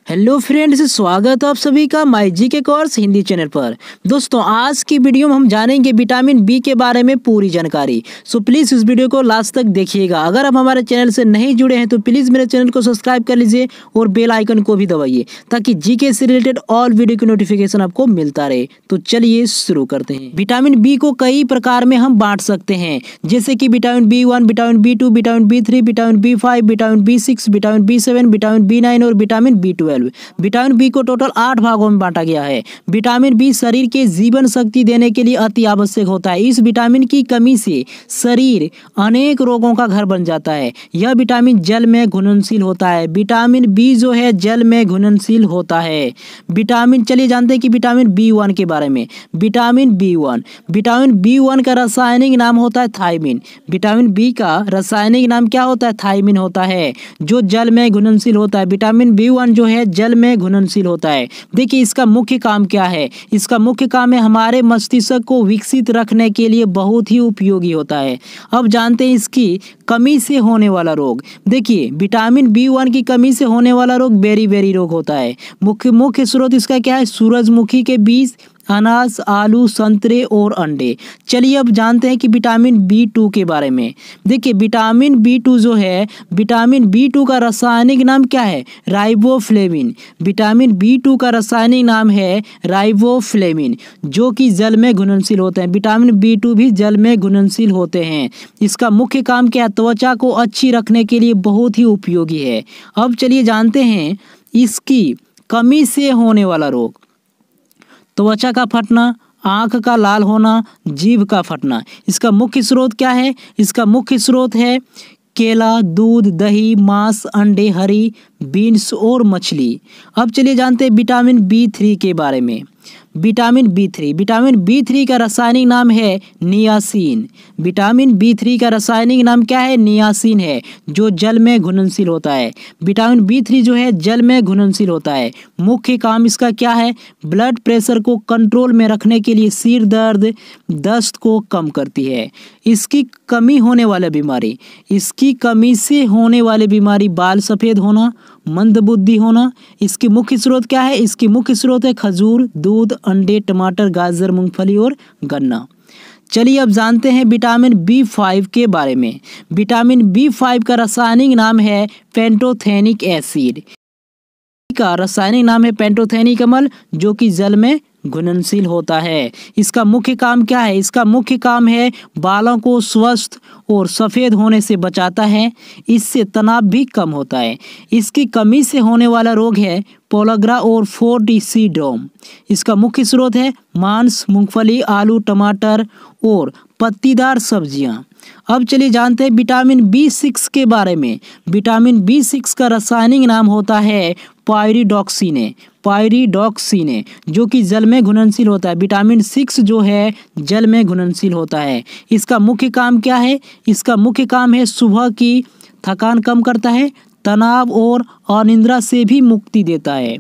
Hello friends, स्वागत है आप सभी का माई जी के कोर्स हिंदी चैनल पर। दोस्तों, आज की वीडियो में हम जानेंगे विटामिन बी के बारे में पूरी जानकारी। सो प्लीज़ इस वीडियो को लास्ट तक देखिएगा। अगर आप हमारे चैनल से नहीं जुड़े हैं तो प्लीज़ मेरे चैनल को सब्सक्राइब कर लीजिए और बेल आइकन को भी दबाइए ताकि जीके से रिलेटेड ऑल वीडियो की नोटिफिकेशन आपको मिलता रहे। तो चलिए शुरू करते हैं। विटामिन बी को कई प्रकार में हम बांट सकते हैं, जैसे कि vitamin B1, vitamin B2, vitamin B3, vitamin B5, vitamin B6, vitamin B7, vitamin B9 और विटामिन B12। विटामिन बी को टोटल 8 भागों में बांटा गया है। विटामिन बी शरीर के जीवन शक्ति देने के लिए अति आवश्यक होता है। इस विटामिन की कमी से शरीर अनेक रोगों का घर बन जाता है। यह विटामिन जल में घुलनशील होता है। विटामिन बी जो है जल में घुलनशील होता है। चलिए जानते हैं कि विटामिन B1 के बारे में। विटामिन B1 का रासायनिक नाम होता है थायमिन। विटामिन बी का रासायनिक नाम क्या होता है? थायमिन होता है, जो जल में घुलनशील होता है। विटामिन B1 जो है जल में घुलनशील होता है। देखिए, इसका मुख्य काम क्या है? इसका मुख्य काम है हमारे मस्तिष्क को विकसित रखने के लिए बहुत ही उपयोगी होता है। अब जानते हैं इसकी कमी से होने वाला रोग। देखिए, विटामिन B1 की कमी से होने वाला रोग बेरी रोग होता है। मुख्य स्रोत इसका क्या है? सूरजमुखी के बीज, अनाज, आलू, संतरे और अंडे। चलिए अब जानते हैं कि विटामिन B2 के बारे में। देखिए, विटामिन B2 जो है, विटामिन B2 का रासायनिक नाम क्या है? राइबोफ्लेविन। विटामिन B2 का रासायनिक नाम है राइबोफ्लेविन, जो कि जल में घुलनशील होते हैं। विटामिन B2 भी जल में घुलनशील होते हैं। इसका मुख्य काम क्या है? त्वचा को अच्छी रखने के लिए बहुत ही उपयोगी है। अब चलिए जानते हैं इसकी कमी से होने वाला रोग। त्वचा का फटना, आँख का लाल होना, जीभ का फटना। इसका मुख्य स्रोत क्या है? इसका मुख्य स्रोत है केला, दूध, दही, मांस, अंडे, हरी बीन्स और मछली। अब चलिए जानते हैं विटामिन B3 के बारे में। विटामिन B3 का रासायनिक नाम है नियासिन। विटामिन B3 का रासायनिक नाम क्या है? नियासिन है, जो जल में घुलनशील होता है। विटामिन B3 जो है जल में घुलनशील होता है। मुख्य काम इसका क्या है? ब्लड प्रेशर को कंट्रोल में रखने के लिए, सिर दर्द, दस्त को कम करती है। इसकी कमी होने वाली बीमारी, इसकी कमी से होने वाली बीमारी बाल सफ़ेद होना, मंदबुद्धि होना। इसकी मुख्य स्रोत क्या है? इसकी मुख्य स्रोत है खजूर, दूध, अंडे, टमाटर, गाजर, मूंगफली और गन्ना। चलिए अब जानते हैं विटामिन B5 के बारे में। विटामिन B5 का रासायनिक नाम है पेंटोथेनिक एसिड। का रासायनिक नाम है पेंटोथेनिक अम्ल, जो कि जल में घुलनशील होता है। इसका मुख्य काम क्या है? इसका मुख्य काम है बालों को स्वस्थ और सफ़ेद होने से बचाता है। इससे तनाव भी कम होता है। इसकी कमी से होने वाला रोग है पोलग्रा और फोर्टी सिंड्रोम। इसका मुख्य स्रोत है मांस, मूंगफली, आलू, टमाटर और पत्तीदार सब्जियां। अब चलिए जानते हैं विटामिन B6 के बारे में। विटामिन B6 का रासायनिक नाम होता है पायरिडॉक्सिने, जो कि जल में घुलनशील होता है। विटामिन 6 जो है जल में घुलनशील होता है। इसका मुख्य काम क्या है? इसका मुख्य काम है सुबह की थकान कम करता है, तनाव और अनिद्रा से भी मुक्ति देता है।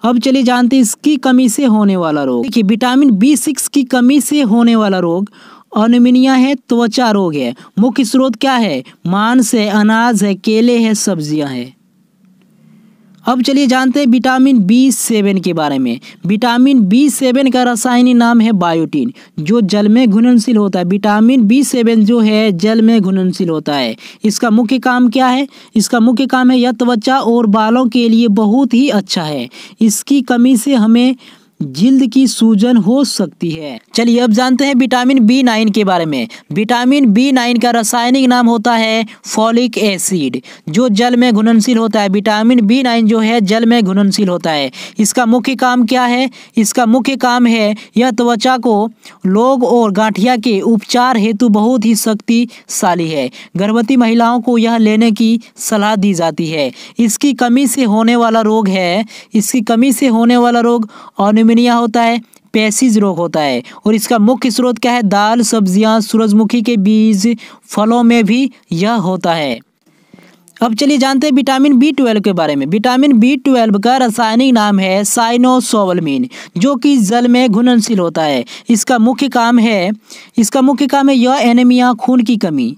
अब चलिए जानते हैं इसकी कमी से होने वाला रोग। देखिए, विटामिन B6 की कमी से होने वाला रोग अनिमिया है, त्वचा रोग है। मुख्य स्रोत क्या है? मांस है, अनाज है, केले है, सब्जियां है। अब चलिए जानते हैं विटामिन B7 के बारे में। विटामिन B7 का रासायनिक नाम है बायोटिन, जो जल में घुलनशील होता है। विटामिन B7 जो है जल में घुलनशील होता है। इसका मुख्य काम क्या है? इसका मुख्य काम है यह त्वचा और बालों के लिए बहुत ही अच्छा है। इसकी कमी से हमें जिल्द की सूजन हो सकती है। चलिए अब जानते हैं विटामिन B9 के बारे में। विटामिन B9 का रासायनिक नाम होता है फॉलिक एसिड, जो जल में घुलनशील होता है। विटामिन B9 जो है जल में घुलनशील होता है। इसका मुख्य काम क्या है? इसका मुख्य काम है यह त्वचा को रोग और गांठिया के उपचार हेतु बहुत ही शक्तिशाली है। गर्भवती महिलाओं को यह लेने की सलाह दी जाती है। इसकी कमी से होने वाला रोग है, इसकी कमी से होने वाला रोग अनिमिया होता है, पेशिज रोग होता है। और इसका मुख्य स्रोत क्या है? दाल, सब्जियां, सूरजमुखी के बीज, फलों में भी यह होता है। अब चलिए जानते हैं विटामिन B12 के बारे में। विटामिन B12 का रासायनिक नाम है साइनोसोवलमिन, जो कि जल में घुलनशील होता है। इसका मुख्य काम है यह एनीमिया, खून की कमी,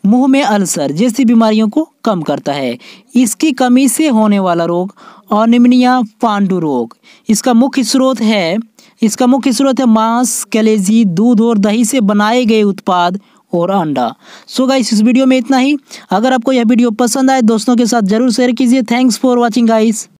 मुंह में अल्सर जैसी बीमारियों को कम करता है। इसकी कमी से होने वाला रोग अनिमिया पांडु रोग। इसका मुख्य स्रोत है मांस, कलेजी, दूध और दही से बनाए गए उत्पाद और अंडा। सो गाइस, इस वीडियो में इतना ही। अगर आपको यह वीडियो पसंद आए दोस्तों के साथ जरूर शेयर कीजिए। Thanks for watching guys.